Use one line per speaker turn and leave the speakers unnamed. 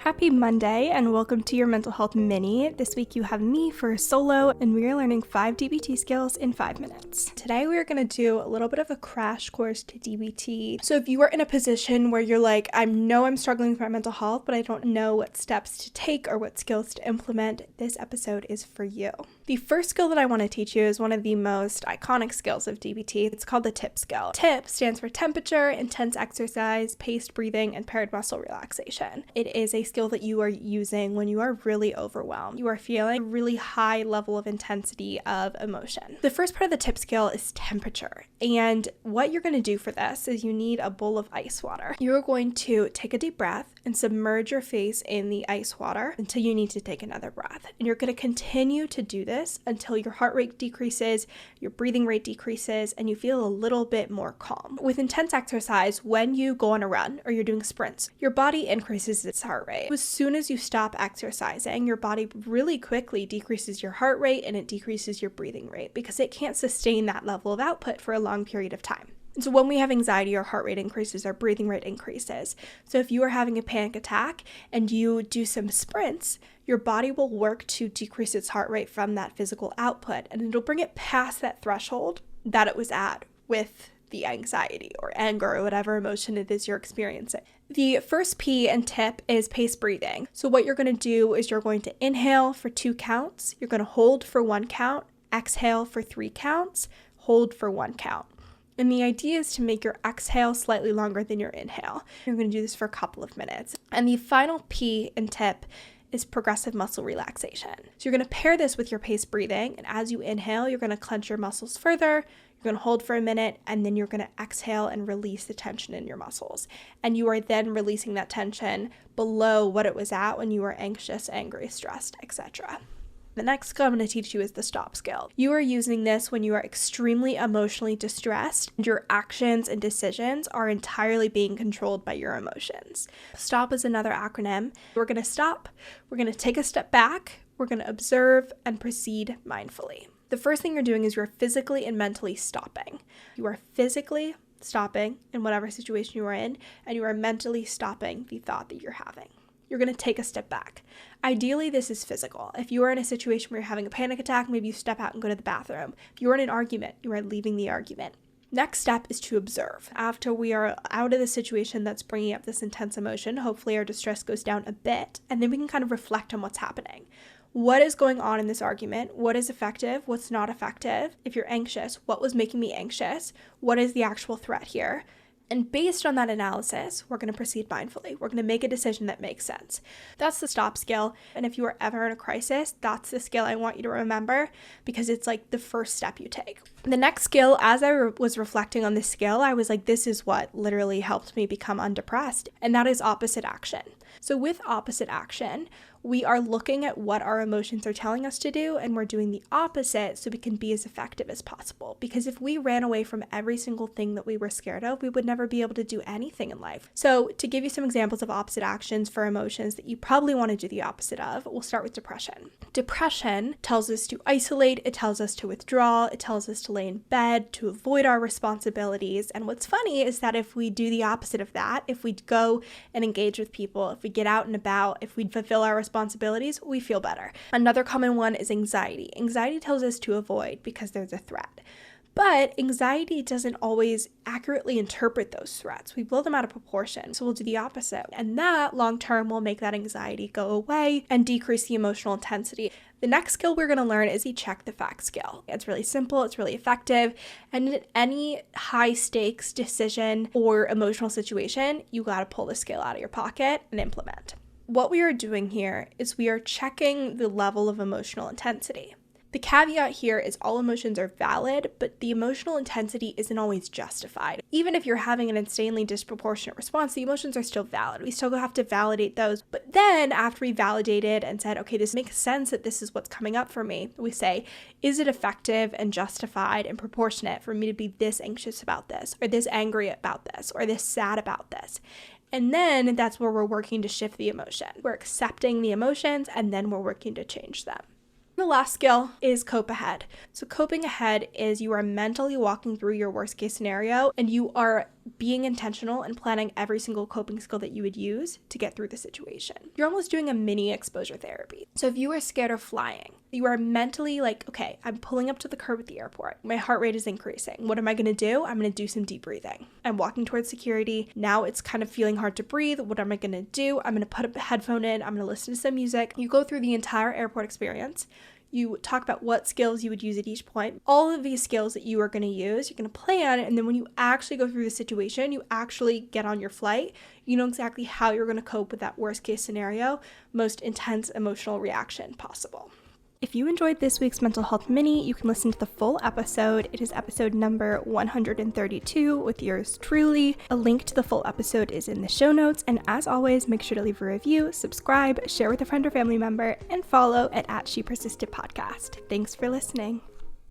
Happy Monday and welcome to your Mental Health Mini. This week you have me for a solo and we are learning 5 DBT skills in 5 minutes. Today we are going to do a little bit of a crash course to DBT. So if you are in a position where you're like, I know I'm struggling with my mental health, but I don't know what steps to take or what skills to implement, this episode is for you. The first skill that I want to teach you is one of the most iconic skills of DBT. It's called the TIP skill. TIP stands for temperature, intense exercise, paced breathing, and paired muscle relaxation. It is a skill that you are using when you are really overwhelmed. You are feeling a really high level of intensity of emotion. The first part of the TIP skill is temperature. And what you're going to do for this is you need a bowl of ice water. You're going to take a deep breath and submerge your face in the ice water until you need to take another breath. And you're going to continue to do this until your heart rate decreases, your breathing rate decreases, and you feel a little bit more calm. With intense exercise, when you go on a run or you're doing sprints, your body increases its heart rate. As soon as you stop exercising, your body really quickly decreases your heart rate and it decreases your breathing rate because it can't sustain that level of output for a long period of time. And so when we have anxiety, our heart rate increases, our breathing rate increases. So if you are having a panic attack and you do some sprints, your body will work to decrease its heart rate from that physical output, and it'll bring it past that threshold that it was at with the anxiety or anger or whatever emotion it is you're experiencing. The first P in TIP is paced breathing. So what you're going to do is you're going to inhale for 2 counts, you're going to hold for 1 count, exhale for 3 counts, hold for 1 count. And the idea is to make your exhale slightly longer than your inhale. You're going to do this for a couple of minutes. And the final P in TIP is progressive muscle relaxation. So you're going to pair this with your paced breathing. And as you inhale, you're going to clench your muscles further. You're going to hold for a minute, and then you're going to exhale and release the tension in your muscles. And you are then releasing that tension below what it was at when you were anxious, angry, stressed, etc. The next skill I'm going to teach you is the stop skill. You are using this when you are extremely emotionally distressed and your actions and decisions are entirely being controlled by your emotions. STOP is another acronym. We're going to stop, we're going to take a step back, we're going to observe and proceed mindfully. The first thing you're doing is you're physically and mentally stopping. You are physically stopping in whatever situation you are in, and you are mentally stopping the thought that you're having. You're going to take a step back. Ideally, this is physical. If you are in a situation where you're having a panic attack, maybe you step out and go to the bathroom. If you're in an argument, you are leaving the argument. Next step is to observe. After we are out of the situation that's bringing up this intense emotion, hopefully our distress goes down a bit, and then we can kind of reflect on what's happening. What is going on in this argument? What is effective? What's not effective? If you're anxious, what was making me anxious? What is the actual threat here? And based on that analysis, we're going to proceed mindfully. We're going to make a decision that makes sense. That's the stop skill. And if you are ever in a crisis, that's the skill I want you to remember because it's like the first step you take. The next skill, as I was reflecting on this skill, I was like, this is what literally helped me become undepressed. And that is opposite action. So with opposite action, we are looking at what our emotions are telling us to do, and we're doing the opposite so we can be as effective as possible. Because if we ran away from every single thing that we were scared of, we would never be able to do anything in life. So to give you some examples of opposite actions for emotions that you probably want to do the opposite of, we'll start with depression. Depression tells us to isolate, it tells us to withdraw, it tells us to lay in bed, to avoid our responsibilities. And what's funny is that if we do the opposite of that, if we go and engage with people, if we get out and about, if we fulfill our responsibilities, we feel better. Another common one is anxiety. Anxiety tells us to avoid because there's a threat. But anxiety doesn't always accurately interpret those threats. We blow them out of proportion, so we'll do the opposite. And that, long term, will make that anxiety go away and decrease the emotional intensity. The next skill we're going to learn is the check the facts skill. It's really simple, it's really effective, and in any high stakes decision or emotional situation, you got to pull the skill out of your pocket and implement. What we are doing here is we are checking the level of emotional intensity. The caveat here is all emotions are valid, but the emotional intensity isn't always justified. Even if you're having an insanely disproportionate response, the emotions are still valid. We still have to validate those. But then after we validated and said, okay, this makes sense that this is what's coming up for me, we say, is it effective and justified and proportionate for me to be this anxious about this, or this angry about this, or this sad about this? And then that's where we're working to shift the emotion. We're accepting the emotions, and then we're working to change them. The last skill is cope ahead. So coping ahead is you are mentally walking through your worst case scenario and you are being intentional and planning every single coping skill that you would use to get through the situation. You're almost doing a mini exposure therapy. So if you are scared of flying, you are mentally like, okay, I'm pulling up to the curb at the airport. My heart rate is increasing. What am I going to do? I'm going to do some deep breathing. I'm walking towards security. Now it's kind of feeling hard to breathe. What am I going to do? I'm going to put a headphone in. I'm going to listen to some music. You go through the entire airport experience. You talk about what skills you would use at each point. All of these skills that you are going to use, you're going to plan, and then when you actually go through the situation, you actually get on your flight, you know exactly how you're going to cope with that worst case scenario, most intense emotional reaction possible. If you enjoyed this week's Mental Health Mini, you can listen to the full episode. It is episode number 132 with yours truly. A link to the full episode is in the show notes. And as always, make sure to leave a review, subscribe, share with a friend or family member, and follow at She Persisted Podcast. Thanks for listening.